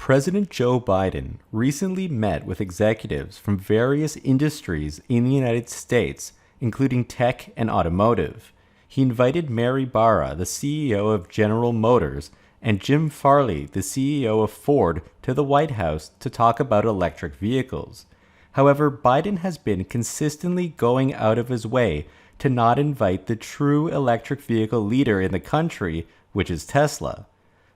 President Joe Biden recently met with executives from various industries in the United States, including tech and automotive. He invited Mary Barra, the CEO of General Motors, and Jim Farley, the CEO of Ford, to the White House to talk about electric vehicles. However, Biden has been consistently going out of his way to not invite the true electric vehicle leader in the country, which is Tesla.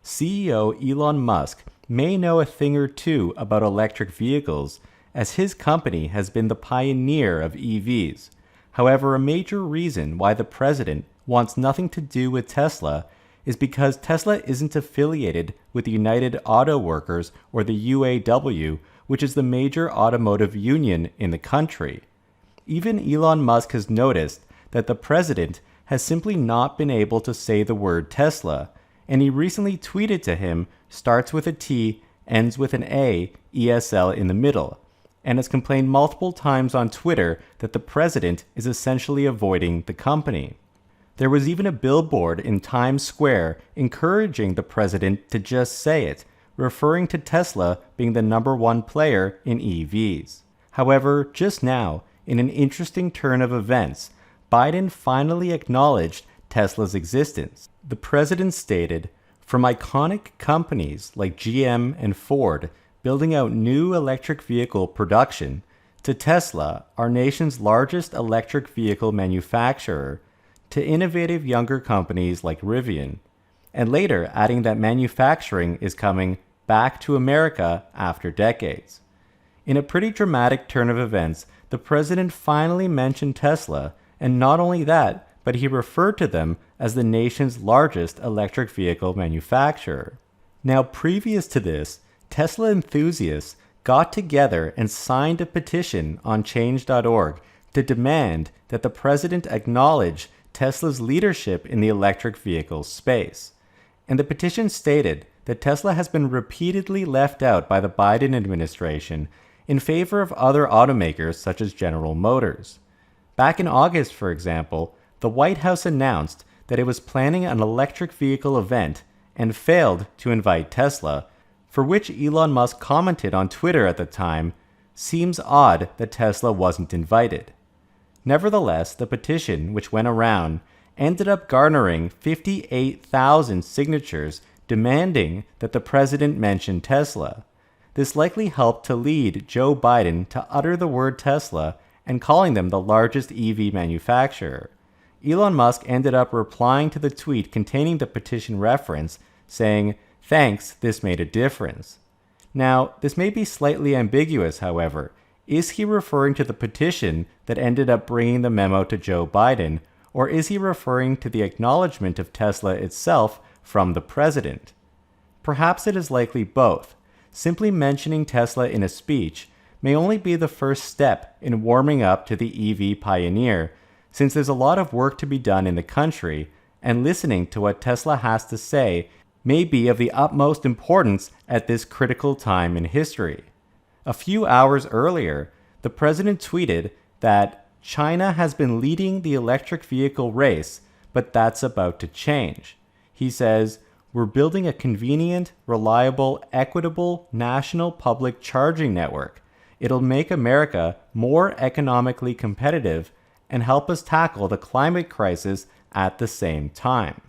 CEO Elon Musk may know a thing or two about electric vehicles, as his company has been the pioneer of EVs. However, a major reason why the president wants nothing to do with Tesla is because Tesla isn't affiliated with the United Auto Workers, or the UAW, which is the major automotive union in the country. Even Elon Musk has noticed that the president has simply not been able to say the word Tesla, and he recently tweeted to him, starts with a T, ends with an A, ESL in the middle, and has complained multiple times on Twitter that the president is essentially avoiding the company. There was even a billboard in Times Square encouraging the president to just say it, referring to Tesla being the #1 player in EVs. However, just now, in an interesting turn of events, Biden finally acknowledged Tesla's existence. The president stated, "From iconic companies like GM and Ford building out new electric vehicle production, to Tesla, our nation's largest electric vehicle manufacturer, to innovative younger companies like Rivian," and later adding that manufacturing is coming back to America after decades. In a pretty dramatic turn of events, the president finally mentioned Tesla, and not only that, but he referred to them as the nation's largest electric vehicle manufacturer. Now, previous to this, Tesla enthusiasts got together and signed a petition on change.org to demand that the president acknowledge Tesla's leadership in the electric vehicle space. And the petition stated that Tesla has been repeatedly left out by the Biden administration in favor of other automakers such as General Motors. Back in August, for example, the White House announced that it was planning an electric vehicle event and failed to invite Tesla, for which Elon Musk commented on Twitter at the time, "Seems odd that Tesla wasn't invited." Nevertheless, the petition, which went around, ended up garnering 58,000 signatures demanding that the president mention Tesla. This likely helped to lead Joe Biden to utter the word Tesla and calling them the largest EV manufacturer. Elon Musk ended up replying to the tweet containing the petition reference, saying, "Thanks, this made a difference." Now, this may be slightly ambiguous, however. Is he referring to the petition that ended up bringing the memo to Joe Biden, or is he referring to the acknowledgement of Tesla itself from the president? Perhaps it is likely both. Simply mentioning Tesla in a speech may only be the first step in warming up to the EV pioneer, since there's a lot of work to be done in the country, and listening to what Tesla has to say may be of the utmost importance at this critical time in history. A few hours earlier, the president tweeted that China has been leading the electric vehicle race, but that's about to change. He says, "We're building a convenient, reliable, equitable, national public charging network. It'll make America more economically competitive and help us tackle the climate crisis at the same time."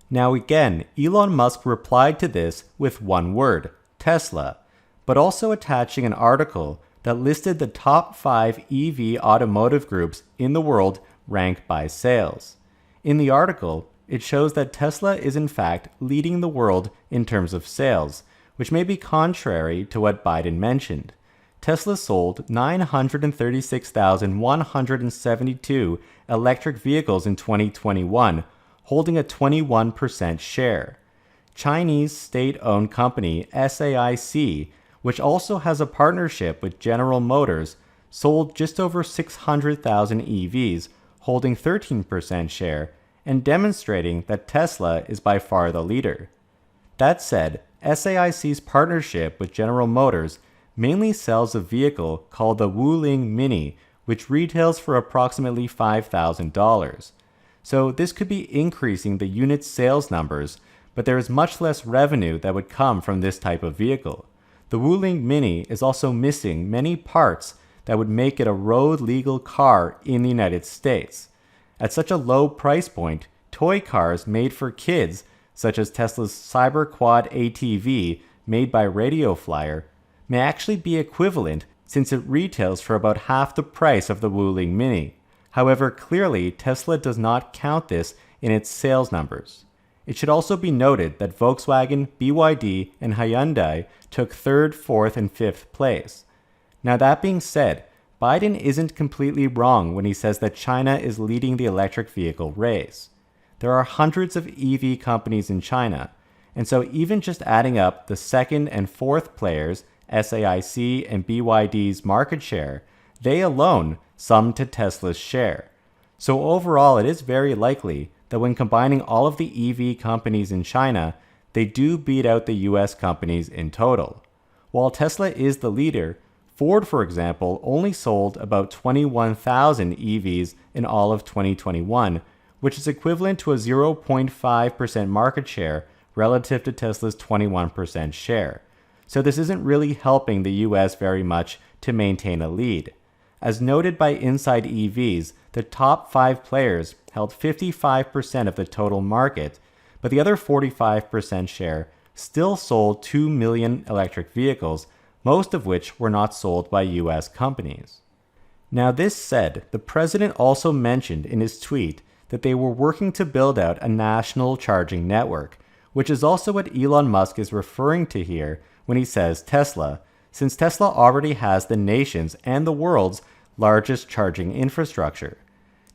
Now again, Elon Musk replied to this with one word, Tesla, but also attaching an article that listed the top 5 EV automotive groups in the world ranked by sales. In the article, it shows that Tesla is in fact leading the world in terms of sales, which may be contrary to what Biden mentioned. Tesla sold 936,172 electric vehicles in 2021, holding a 21% share. Chinese state-owned company SAIC, which also has a partnership with General Motors, sold just over 600,000 EVs, holding 13% share, and demonstrating that Tesla is by far the leader. That said, SAIC's partnership with General Motors mainly sells a vehicle called the Wuling Mini, which retails for approximately $5,000. So this could be increasing the unit sales numbers, but there is much less revenue that would come from this type of vehicle. the Wuling Mini is also missing many parts that would make it a road-legal car in the United States. At such a low price point, toy cars made for kids, such as Tesla's Cyber Quad ATV made by Radio Flyer, may actually be equivalent since it retails for about half the price of the Wuling Mini. However, clearly Tesla does not count this in its sales numbers. It should also be noted that Volkswagen, BYD, and Hyundai took 3rd, 4th, and 5th place. Now that being said, Biden isn't completely wrong when he says that China is leading the electric vehicle race. There are hundreds of EV companies in China, and so even just adding up the 2nd and 4th players, SAIC and BYD's market share, they alone sum to Tesla's share. So overall, it is very likely that when combining all of the EV companies in China, they do beat out the US companies in total. While Tesla is the leader, Ford, for example, only sold about 21,000 EVs in all of 2021, which is equivalent to a 0.5% market share relative to Tesla's 21% share. So this isn't really helping the US very much to maintain a lead. As noted by Inside EVs, the top 5 players held 55% of the total market, but the other 45% share still sold 2 million electric vehicles, most of which were not sold by US companies. Now this said, the president also mentioned in his tweet that they were working to build out a national charging network, which is also what Elon Musk is referring to here when he says Tesla, since Tesla already has the nation's and the world's largest charging infrastructure.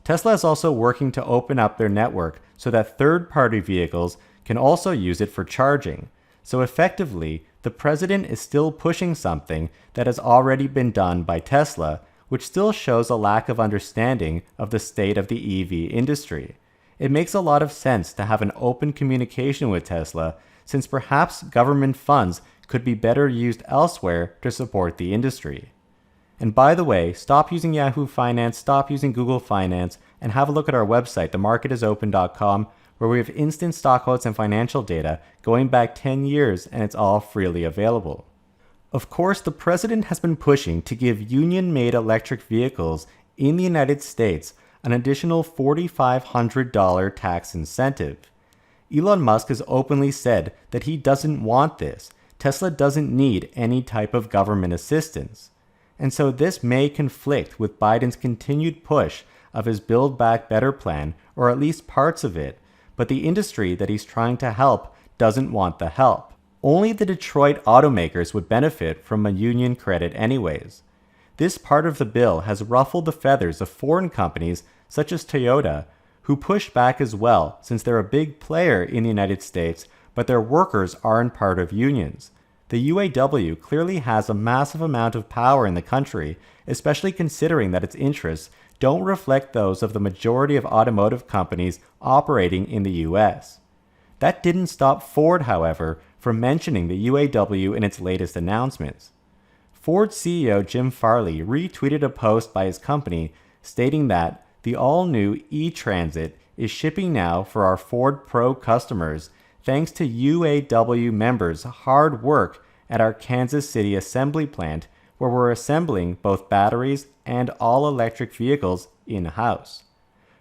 Tesla is also working to open up their network so that third-party vehicles can also use it for charging. So effectively, the president is still pushing something that has already been done by Tesla, which still shows a lack of understanding of the state of the EV industry. It makes a lot of sense to have an open communication with Tesla, since perhaps government funds could be better used elsewhere to support the industry. And by the way, stop using Yahoo Finance, stop using Google Finance, and have a look at our website, themarketisopen.com, where we have instant stock quotes and financial data going back 10 years, and it's all freely available. Of course, the president has been pushing to give union-made electric vehicles in the United States an additional $4,500 tax incentive. Elon Musk has openly said that he doesn't want this. Tesla doesn't need any type of government assistance. And so this may conflict with Biden's continued push of his Build Back Better plan, or at least parts of it, but the industry that he's trying to help doesn't want the help. Only the Detroit automakers would benefit from a union credit anyways. This part of the bill has ruffled the feathers of foreign companies such as Toyota, who push back as well since they're a big player in the United States, but their workers aren't part of unions. The UAW clearly has a massive amount of power in the country, especially considering that its interests don't reflect those of the majority of automotive companies operating in the US. That didn't stop Ford, however, from mentioning the UAW in its latest announcements. Ford CEO Jim Farley retweeted a post by his company stating that the all-new e-Transit is shipping now for our Ford Pro customers thanks to UAW members' hard work at our Kansas City assembly plant, where we're assembling both batteries and all-electric vehicles in-house.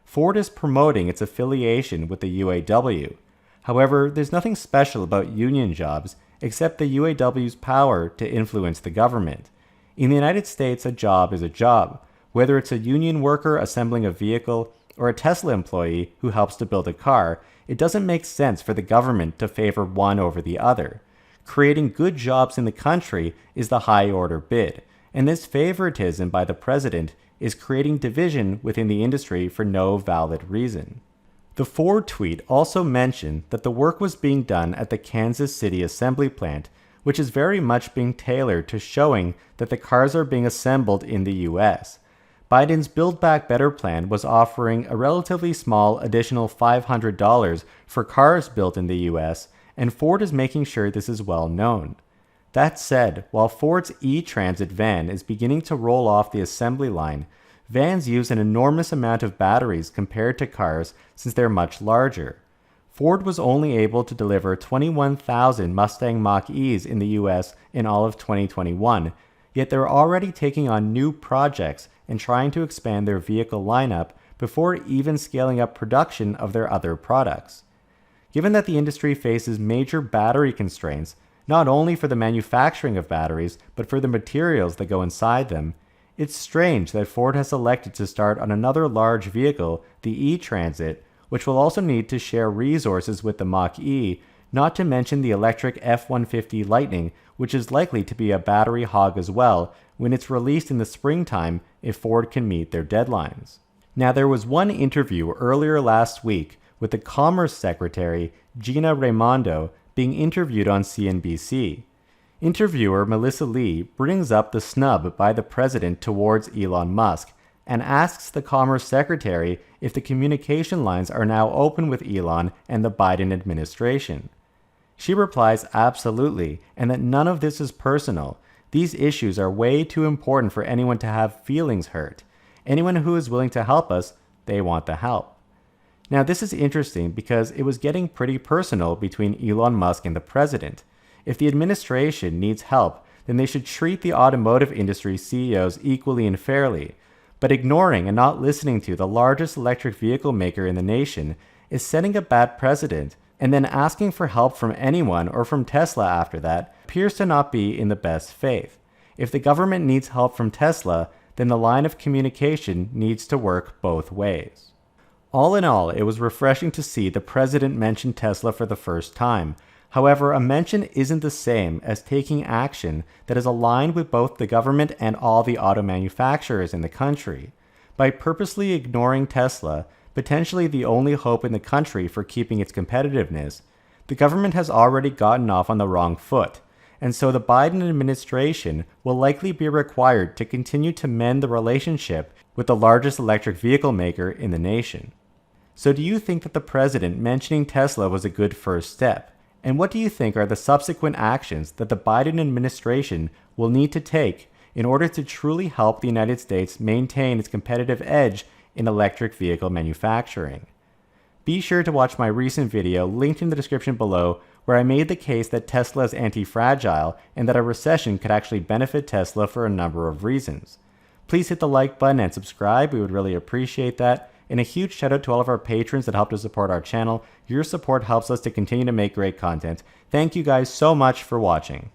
Ford is promoting its affiliation with the UAW. However, there's nothing special about union jobs except the UAW's power to influence the government. In the United States, a job is a job, whether it's a union worker assembling a vehicle or a Tesla employee who helps to build a car. It doesn't make sense for the government to favor one over the other. Creating good jobs in the country is the high-order bid, and this favoritism by the president is creating division within the industry for no valid reason. The Ford tweet also mentioned that the work was being done at the Kansas City assembly plant, which is very much being tailored to showing that the cars are being assembled in the US. Biden's Build Back Better plan was offering a relatively small additional $500 for cars built in the US, and Ford is making sure this is well known. That said, while Ford's e-Transit van is beginning to roll off the assembly line, vans use an enormous amount of batteries compared to cars since they're much larger. Ford was only able to deliver 21,000 Mustang Mach-E's in the US in all of 2021, yet they're already taking on new projects and trying to expand their vehicle lineup before even scaling up production of their other products. Given that the industry faces major battery constraints, not only for the manufacturing of batteries, but for the materials that go inside them, it's strange that Ford has elected to start on another large vehicle, the E-Transit, which will also need to share resources with the Mach-E, not to mention the electric F-150 Lightning, which is likely to be a battery hog as well when it's released in the springtime if Ford can meet their deadlines. Now, there was one interview earlier last week with the Commerce Secretary, Gina Raimondo, being interviewed on CNBC. Interviewer Melissa Lee brings up the snub by the president towards Elon Musk and asks the Commerce Secretary if the communication lines are now open with Elon and the Biden administration. She replies absolutely, and that none of this is personal. These issues are way too important for anyone to have feelings hurt. Anyone who is willing to help us, they want the help. Now, this is interesting because it was getting pretty personal between Elon Musk and the president. If the administration needs help, then they should treat the automotive industry CEOs equally and fairly. But ignoring and not listening to the largest electric vehicle maker in the nation is setting a bad precedent, and then asking for help from anyone or from Tesla after that appears to not be in the best faith. If the government needs help from Tesla, then the line of communication needs to work both ways. All in all, it was refreshing to see the president mention Tesla for the first time. However, a mention isn't the same as taking action that is aligned with both the government and all the auto manufacturers in the country. By purposely ignoring Tesla, potentially the only hope in the country for keeping its competitiveness, the government has already gotten off on the wrong foot, and so the Biden administration will likely be required to continue to mend the relationship with the largest electric vehicle maker in the nation. So do you think that the president mentioning Tesla was a good first step? And what do you think are the subsequent actions that the Biden administration will need to take in order to truly help the United States maintain its competitive edge in electric vehicle manufacturing? Be sure to watch my recent video linked in the description below, where I made the case that Tesla is anti-fragile and that a recession could actually benefit Tesla for a number of reasons. Please hit the like button and subscribe, we would really appreciate that. And a huge shout out to all of our patrons that help to support our channel. Your support helps us to continue to make great content. Thank you guys so much for watching.